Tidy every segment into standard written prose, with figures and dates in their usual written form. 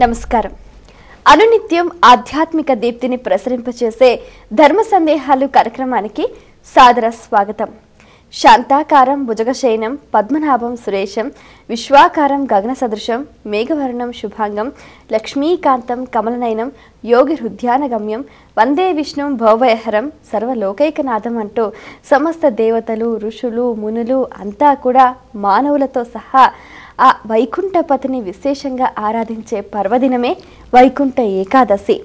నమస్కారం. అనునిత్యం ఆధ్యాత్మిక దీప్తిని ప్రసరింపచేసే ధర్మ సందేహాలు కార్యక్రమానికి సాదర స్వాగతం. శాంతాకారం భుజగశయనం పద్మనాభం సురేశం విశ్వాకారం గగన సదృశం మేఘవర్ణం శుభాంగం లక్ష్మీకాంతం కమలనయనం యోగి హృద్యానగమ్యం వందే విష్ణుం భవభయహరం సర్వలోకైకనాథం అంటూ సమస్త దేవతలు ఋషులు మునులు అంతా కూడా మానవులతో సహా ఆ వైకుంఠపతిని విశేషంగా ఆరాధించే పర్వదినమే వైకుంఠ ఏకాదశి.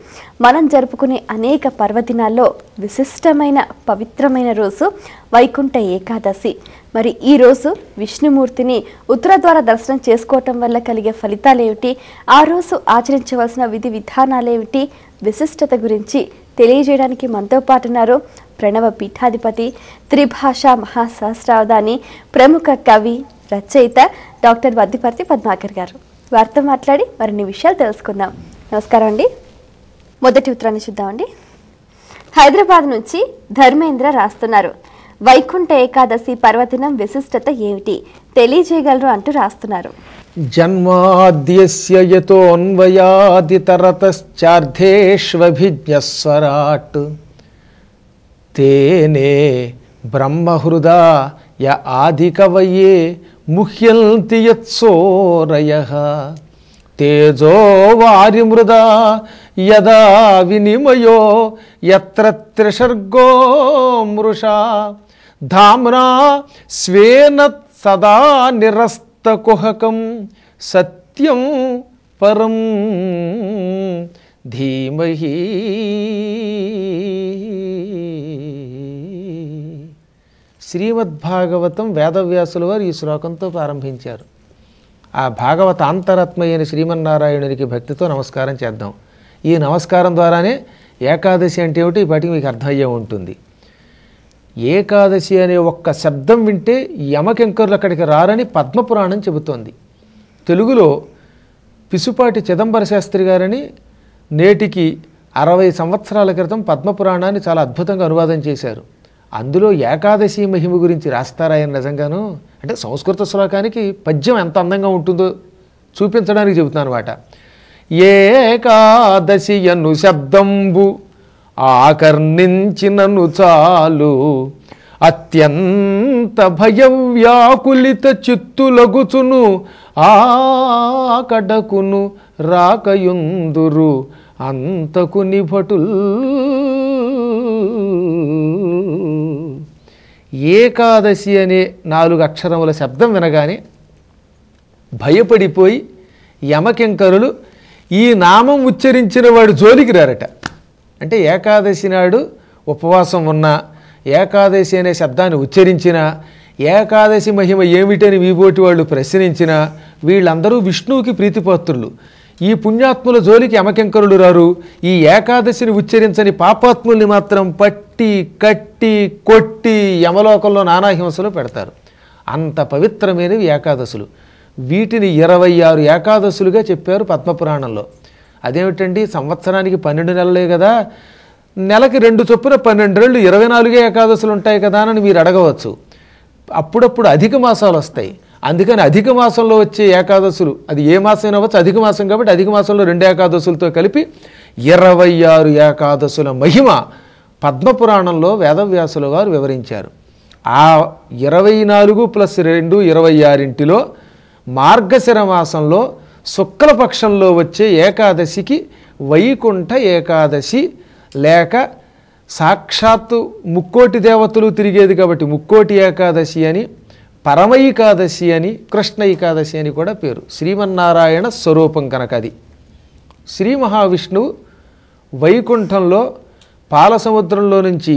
మనం జరుపుకునే అనేక పర్వదినాల్లో విశిష్టమైన పవిత్రమైన రోజు వైకుంఠ ఏకాదశి. మరి ఈ రోజు విష్ణుమూర్తిని ఉత్తరద్వార దర్శనం చేసుకోవటం వల్ల కలిగే ఫలితాలేమిటి, ఆ రోజు ఆచరించవలసిన విధి విధానాలేమిటి, విశిష్టత గురించి తెలియజేయడానికి మనతో పాటు ఉన్నారు ప్రణవ పీఠాధిపతి, త్రిభాషా మహాసహస్రావధాని, ప్రముఖ కవి రచయిత డాక్టర్ వద్దిపర్తి పద్మాకర్ గారు. వారితో మాట్లాడి మరిన్ని విషయాలు తెలుసుకుందాం. నమస్కారం అండి. మొదటి ఉత్తరాన్ని చూద్దామండి. హైదరాబాద్ నుంచి ధర్మేంద్ర రాస్తున్నారు, వైకుంఠ ఏకాదశి పర్వదినం విశిష్టత ఏమిటి తెలియజేయగలరు అంటూ రాస్తున్నారు. జన్మాద్యస్య యతోన్వయాదితరతశ్చార్థేష్వభిజ్ఞస్వరాట్ తేనే బ్రహ్మహృదా య ఆదికవయే ముహ్యంతి యత్సోరయః తేజో వారిమృదా యదా వినిమయో యత్ర త్రిసర్గో మృషా ధామ్నా స్వేన సదా నిరస్తకుహకం సత్యం పరం ధీమహి. శ్రీమద్భాగవతం వేదవ్యాసుల వారు ఈ శ్లోకంతో ప్రారంభించారు. ఆ భాగవత అంతరాత్మ అయిన శ్రీమన్నారాయణునికి భక్తితో నమస్కారం చేద్దాం. ఈ నమస్కారం ద్వారానే ఏకాదశి అంటే ఏమిటి ఈ పాటికి మీకు అర్థమయ్యే ఉంటుంది. ఏకాదశి అనే ఒక్క శబ్దం వింటే యమకింకరులు అక్కడికి రారని పద్మపురాణం చెబుతోంది. తెలుగులో పిసుపాటి చిదంబర శాస్త్రి గారని నేటికి 60 సంవత్సరాల క్రితం పద్మపురాణాన్ని చాలా అద్భుతంగా అనువాదం చేశారు. అందులో ఏకాదశి మహిమ గురించి రాస్తారాయన నిజంగాను. అంటే సంస్కృత శ్లోకానికి పద్యం ఎంత అందంగా ఉంటుందో చూపించడానికి చెబుతున్నాను అన్నమాట. ఏకాదశి అను శబ్దంబు ఆకర్ణించినను చాలు అత్యంత భయవ్యాకులిత చిత్తులగుచును ఆకడకును రాకయుందురు అంతకు నిభటుల్. ఏకాదశి అనే 4 అక్షరముల శబ్దం వినగానే భయపడిపోయి యమకింకరులు ఈ నామం ఉచ్చరించిన వాడు జోలికి రారట. అంటే ఏకాదశి నాడు ఉపవాసం ఉన్నా, ఏకాదశి అనే శబ్దాన్ని ఉచ్చరించిన, ఏకాదశి మహిమ ఏమిటని వీబోటి వాళ్ళు ప్రశ్నించిన వీళ్ళందరూ విష్ణువుకి ప్రీతిపాత్రులు. ఈ పుణ్యాత్ముల జోలికి యమకింకరులు రారు. ఈ ఏకాదశిని ఉచ్చరించని పాపాత్ముల్ని మాత్రం పట్టి కట్టి కొట్టి యమలోకంలో నానాహింసలు పెడతారు. అంత పవిత్రమైనవి ఏకాదశులు. వీటిని 26 ఏకాదశులుగా చెప్పారు పద్మపురాణంలో. అదేమిటండి, సంవత్సరానికి 12 నెలలే కదా, నెలకి 2 చొప్పున 12 రోజులు 24 ఏకాదశులు ఉంటాయి కదా అని మీరు అడగవచ్చు. అప్పుడప్పుడు అధిక మాసాలు వస్తాయి. అందుకని అధిక మాసంలో వచ్చే ఏకాదశులు, అది ఏ మాసం అవ్వచ్చు, అధిక మాసం కాబట్టి అధిక మాసంలో 2 ఏకాదశులతో కలిపి 26 ఏకాదశుల మహిమ పద్మపురాణంలో వేదవ్యాసుల వారు వివరించారు. ఆ 24 + 2 26 మార్గశిర మాసంలో శుక్లపక్షంలో వచ్చే ఏకాదశికి వైకుంఠ ఏకాదశి లేక సాక్షాత్తు ముక్కోటి దేవతలు తిరిగేది కాబట్టి ముక్కోటి ఏకాదశి అని, పరమైకాదశి అని, కృష్ణ ఏకాదశి అని కూడా పేరు. శ్రీమన్నారాయణ స్వరూపం కనుక అది. శ్రీ మహావిష్ణువు వైకుంఠంలో పాలసముద్రంలో నుంచి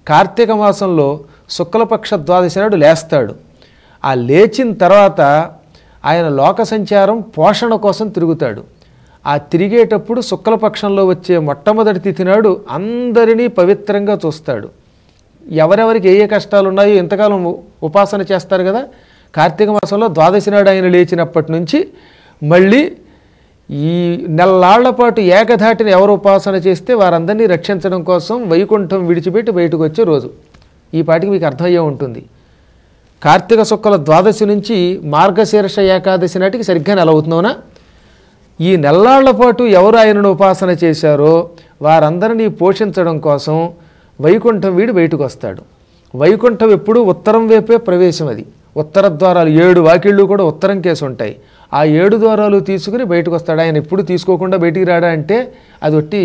కార్తీక మాసంలో శుక్లపక్ష ద్వాదశి నాడు లేస్తాడు. ఆ లేచిన తర్వాత ఆయన లోక సంచారం పోషణ కోసం తిరుగుతాడు. ఆ తిరిగేటప్పుడు శుక్లపక్షంలో వచ్చే మొట్టమొదటి తిథి నాడు అందరినీ పవిత్రంగా చూస్తాడు. ఎవరెవరికి ఏ ఏ కష్టాలు ఉన్నాయో ఇంతకాలం ఉపాసన చేస్తారు కదా, కార్తీక మాసంలో ద్వాదశి నాడు ఆయన లేచినప్పటి నుంచి మళ్ళీ ఈ నెల్లాళ్ల పాటు ఏకధాటిని ఎవరు ఉపాసన చేస్తే వారందరినీ రక్షించడం కోసం వైకుంఠం విడిచిపెట్టి బయటకు వచ్చే రోజు. ఈ పాటికి మీకు అర్థమయ్యే ఉంటుంది. కార్తీక శుక్ల ద్వాదశి నుంచి మార్గశీర్ష ఏకాదశి నాటికి సరిగ్గా నెల అవుతుందోనా. ఈ నెల్లాళ్ల పాటు ఎవరు ఆయనను ఉపాసన చేశారో వారందరినీ పోషించడం కోసం వైకుంఠం వీడి బయటకు వస్తాడు. వైకుంఠం ఎప్పుడూ ఉత్తరం వైపే ప్రవేశం. అది ఉత్తర ద్వారాలు 7 వాకిళ్ళు కూడా ఉత్తరం కేసు ఉంటాయి. ఆ 7 ద్వారాలు తీసుకుని బయటకు వస్తాడు. ఆయన ఎప్పుడు తీసుకోకుండా బయటికి రాడా అంటే అది ఒట్టి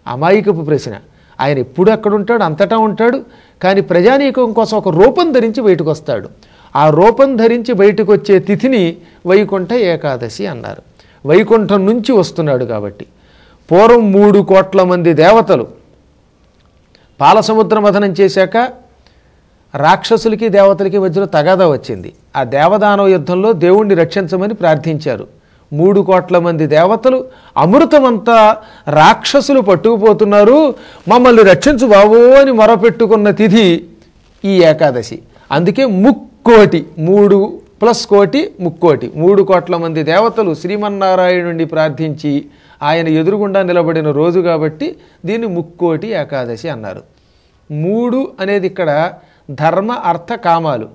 అమాయకపు ప్రశ్న. ఆయన ఎప్పుడు అక్కడ ఉంటాడు, అంతటా ఉంటాడు. కానీ ప్రజానీకం కోసం ఒక రూపం ధరించి బయటకు వస్తాడు. ఆ రూపం ధరించి బయటకు వచ్చే తిథిని వైకుంఠ ఏకాదశి అన్నారు. వైకుంఠం నుంచి వస్తున్నాడు కాబట్టి. పూర్వం 3 కోట్ల మంది దేవతలు పాలసముద్ర మథనం చేశాక రాక్షసులకి దేవతలకి మధ్యలో తగాదా వచ్చింది. ఆ దేవదానవ యుద్ధంలో దేవుణ్ణి రక్షించమని ప్రార్థించారు. 3 కోట్ల మంది దేవతలు అమృతమంతా రాక్షసులు పట్టుకుపోతున్నారు, మమ్మల్ని రక్షించు బాబో అని మొరపెట్టుకున్న తిథి ఈ ఏకాదశి. అందుకే ముక్కోటి, 3 + కోటి ముక్కోటి, 3 కోట్ల మంది దేవతలు శ్రీమన్నారాయణుడిని ప్రార్థించి ఆయన ఎదురుగుండా నిలబడిన రోజు కాబట్టి దీన్ని ముక్కోటి ఏకాదశి అన్నారు. 3 అనేది ఇక్కడ ధర్మ అర్థ కామాలు.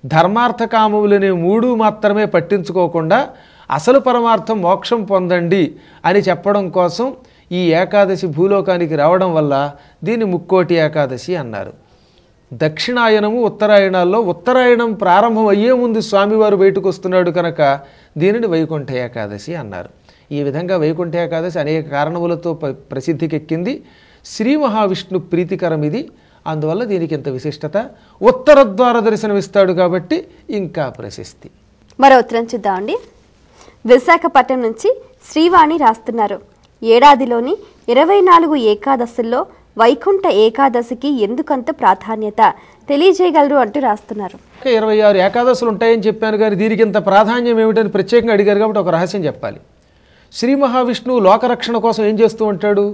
ధర్మార్థ కామములనే 3 మాత్రమే పట్టించుకోకుండా అసలు పరమార్థం మోక్షం పొందండి అని చెప్పడం కోసం ఈ ఏకాదశి భూలోకానికి రావడం వల్ల దీన్ని ముక్కోటి ఏకాదశి అన్నారు. దక్షిణాయనము ఉత్తరాయణాల్లో ఉత్తరాయణం ప్రారంభం అయ్యే ముందు స్వామివారు బయటకు వస్తున్నాడు కనుక దీనిని వైకుంఠ ఏకాదశి అన్నారు. ఈ విధంగా వైకుంఠ ఏకాదశి అనేక కారణములతో ప్రసిద్ధికెక్కింది. శ్రీ మహావిష్ణు ప్రీతికరం ఇది. అందువల్ల దీనికి ఇంత విశిష్టత. ఉత్తర ద్వార దర్శనమిస్తాడు కాబట్టి ఇంకా ప్రశస్తి. మరో ఉత్తరం చూద్దామండి. విశాఖపట్నం నుంచి శ్రీవాణి రాస్తున్నారు. ఏడాదిలోని 24 ఏకాదశుల్లో వైకుంఠ ఏకాదశికి ఎందుకంత ప్రాధాన్యత తెలియజేయగలరు అంటూ రాస్తున్నారు. 26 ఏకాదశులు ఉంటాయని చెప్పాను, కానీ దీనికి ఇంత ప్రాధాన్యం ఏమిటని ప్రత్యేకంగా అడిగారు కాబట్టి ఒక రహస్యం చెప్పాలి. శ్రీ మహావిష్ణువు లోకరక్షణ కోసం ఏం చేస్తూ ఉంటాడు?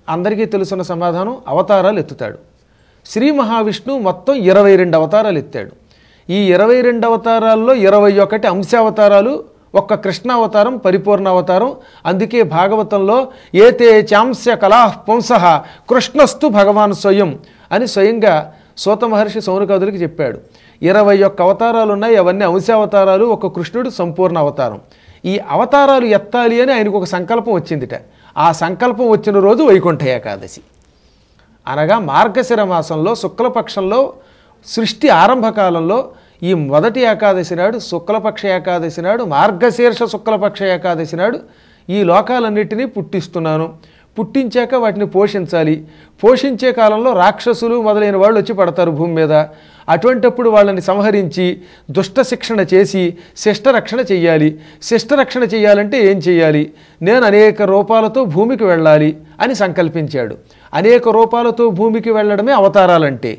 అందరికీ తెలుసున్న సమాధానం, అవతారాలు ఎత్తుతాడు. శ్రీ మహావిష్ణువు మొత్తం 22 అవతారాలు ఎత్తాడు. ఈ 22 అవతారాల్లో 21 అంశావతారాలు, ఒక్క కృష్ణావతారం పరిపూర్ణావతారం. అందుకే భాగవతంలో ఏతే చాంస్య కళాః పుంసః కృష్ణస్తు భగవాన్ స్వయం అని స్వయంగా సూత మహర్షి సౌనకాదులకి చెప్పాడు. 21 అవతారాలు ఉన్నాయి, అవన్నీ అంశావతారాలు, ఒక కృష్ణుడు సంపూర్ణ అవతారం. ఈ అవతారాలు ఎత్తాలి అని ఆయనకు ఒక సంకల్పం వచ్చిందిట. ఆ సంకల్పం వచ్చిన రోజు వైకుంఠ ఏకాదశి అనగా మార్గశిర మాసంలో శుక్లపక్షంలో సృష్టి ఆరంభకాలంలో ఈ మొదటి ఏకాదశి నాడు, శుక్లపక్ష ఏకాదశి నాడు, మార్గశీర్ష శుక్లపక్ష ఏకాదశి నాడు ఈ లోకాలన్నిటినీ పుట్టిస్తున్నాను, పుట్టించాక వాటిని పోషించాలి. పోషించే కాలంలో రాక్షసులు మొదలైన వాళ్ళు వచ్చి పడతారు భూమి మీద. అటువంటప్పుడు వాళ్ళని సంహరించి దుష్ట శిక్షణ చేసి శిష్టరక్షణ చెయ్యాలి. శిష్టరక్షణ చెయ్యాలంటే ఏం చెయ్యాలి? నేను అనేక రూపాలతో భూమికి వెళ్ళాలి అని సంకల్పించాడు. అనేక రూపాలతో భూమికి వెళ్ళడమే అవతారాలంటే.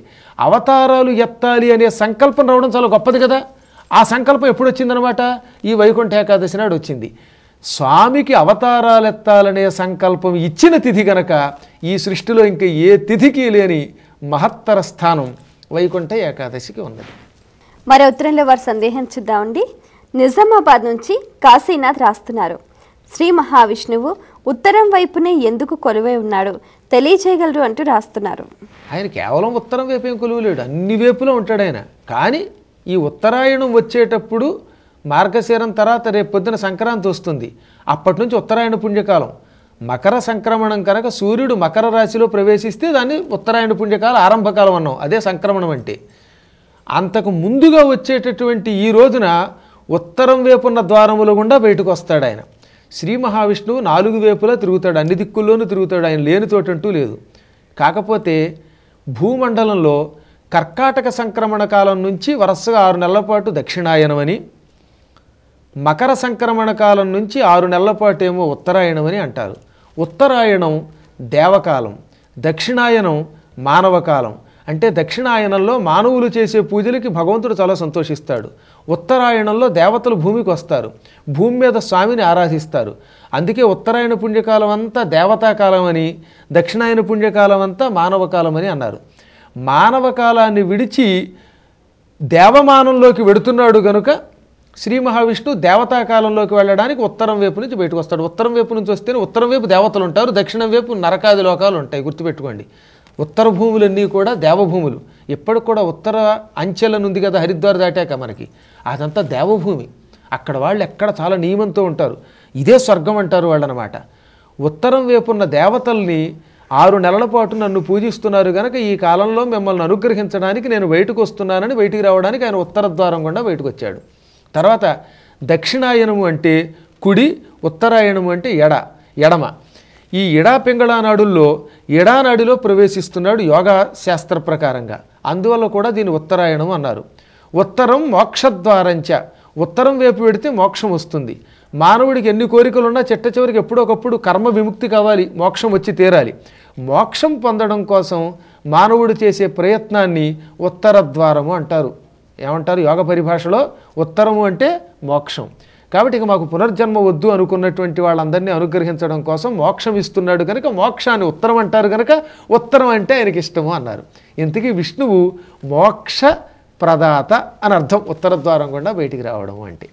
అవతారాలు ఎత్తాలి అనే సంకల్పం రావడం చాలా గొప్పది కదా. ఆ సంకల్పం ఎప్పుడు వచ్చిందనమాట? ఈ వైకుంఠ ఏకాదశి నాడు వచ్చింది. స్వామికి అవతారాలు ఎత్తాలనే సంకల్పం ఇచ్చిన తిథి గనక ఈ సృష్టిలో ఇంకా ఏ తిథికి లేని మహత్తర స్థానం వైకుంఠ ఏకాదశికి ఉన్నది. మరో ఉత్తరంలో వారి సందేహం చూద్దామండి. నిజామాబాద్ నుంచి కాశీనాథ్ రాస్తున్నారు. శ్రీ మహావిష్ణువు ఉత్తరం వైపునే ఎందుకు కొలువై ఉన్నాడు తెలియచేయగలరు అంటూ రాస్తున్నారు. ఆయన కేవలం ఉత్తరం వైపు ఏం కొలువులేడు, అన్ని వైపులో ఉంటాడు ఆయన. కానీ ఈ ఉత్తరాయణం వచ్చేటప్పుడు మార్గశిరం తర్వాత రేపు పొద్దున సంక్రాంతి వస్తుంది. అప్పటి నుంచి ఉత్తరాయణ పుణ్యకాలం. మకర సంక్రమణం కనుక సూర్యుడు మకర రాశిలో ప్రవేశిస్తే దాన్ని ఉత్తరాయణ పుణ్యకాలం ఆరంభకాలం అన్నాం. అదే సంక్రమణం అంటే. అంతకు ముందుగా వచ్చేటటువంటి ఈ రోజున ఉత్తరం వైపున్న ద్వారముల గుండా బయటకు వస్తాడు ఆయన. శ్రీ మహావిష్ణువు 4 వైపులా తిరుగుతాడు, అన్ని దిక్కుల్లోనూ తిరుగుతాడు. ఆయన లేని చోటంటూ లేదు. కాకపోతే భూమండలంలో కర్కాటక సంక్రమణ కాలం నుంచి వరుసగా 6 నెలల పాటు దక్షిణాయనమని, మకర సంక్రమణ కాలం నుంచి 6 నెలల పాటు ఏమో ఉత్తరాయణమని అంటారు. ఉత్తరాయణం దేవకాలం, దక్షిణాయనం మానవకాలం. అంటే దక్షిణాయనంలో మానవులు చేసే పూజలకి భగవంతుడు చాలా సంతోషిస్తాడు. ఉత్తరాయణంలో దేవతలు భూమికి వస్తారు, భూమి మీద స్వామిని ఆరాధిస్తారు. అందుకే ఉత్తరాయణ పుణ్యకాలం అంతా దేవతాకాలం అని, దక్షిణాయన పుణ్యకాలం అంతా మానవకాలం అని అన్నారు. మానవకాలాన్ని విడిచి దేవమానంలోకి వెడుతున్నాడు గనుక శ్రీ మహావిష్ణువు దేవతాకాలంలోకి వెళ్ళడానికి ఉత్తరం వైపు నుంచి బయటకు వస్తాడు. ఉత్తరం వైపు నుంచి వస్తేనే ఉత్తరం వైపు దేవతలు ఉంటారు, దక్షిణం వైపు నరకాది లోకాలు ఉంటాయి. గుర్తుపెట్టుకోండి. ఉత్తర భూములన్నీ కూడా దేవభూములు. ఇప్పటికి కూడా ఉత్తర అంచెలను ఉంది కదా హరిద్వార్ దాటాక మనకి, అదంతా దేవభూమి. అక్కడ వాళ్ళు ఎక్కడ చాలా నియమంతో ఉంటారు. ఇదే స్వర్గం అంటారు వాళ్ళనమాట. ఉత్తరం వైపున్న దేవతల్ని 6 నెలల పాటు నన్ను పూజిస్తున్నారు కనుక ఈ కాలంలో మిమ్మల్ని అనుగ్రహించడానికి నేను బయటకు వస్తున్నానని బయటికి రావడానికి ఆయన ఉత్తర ద్వారం గుండా బయటకు వచ్చాడు. తర్వాత దక్షిణాయనము అంటే కుడి, ఉత్తరాయణము అంటే ఎడమ. ఈ ఎడా పింగళా నాడుల్లో ఎడానాడిలో ప్రవేశిస్తున్నాడు యోగా శాస్త్ర ప్రకారంగా. అందువల్ల కూడా దీన్ని ఉత్తరాయణం అన్నారు. ఉత్తరం మోక్షద్వారంచ, ఉత్తరం వైపు పెడితే మోక్షం వస్తుంది. మానవుడికి ఎన్ని కోరికలున్నా చిట్ట చివరికి ఎప్పుడొకప్పుడు కర్మ విముక్తి కావాలి, మోక్షం వచ్చి తీరాలి. మోక్షం పొందడం కోసం మానవుడు చేసే ప్రయత్నాన్ని ఉత్తర ద్వారము అంటారు. ఏమంటారు యోగ పరిభాషలో? ఉత్తరము అంటే మోక్షం. కాబట్టి ఇక మాకు పునర్జన్మ వద్దు అనుకున్నటువంటి వాళ్ళందరినీ అనుగ్రహించడం కోసం మోక్షం ఇస్తున్నాడు కనుక మోక్షాన్ని ఉత్తరం అంటారు కనుక ఉత్తరం అంటే ఆయనకి ఇష్టము అన్నారు. ఇంతకీ విష్ణువు మోక్ష ప్రదాత అని అర్థం ఉత్తర ద్వారం గుండా బయటికి రావడం అంటే.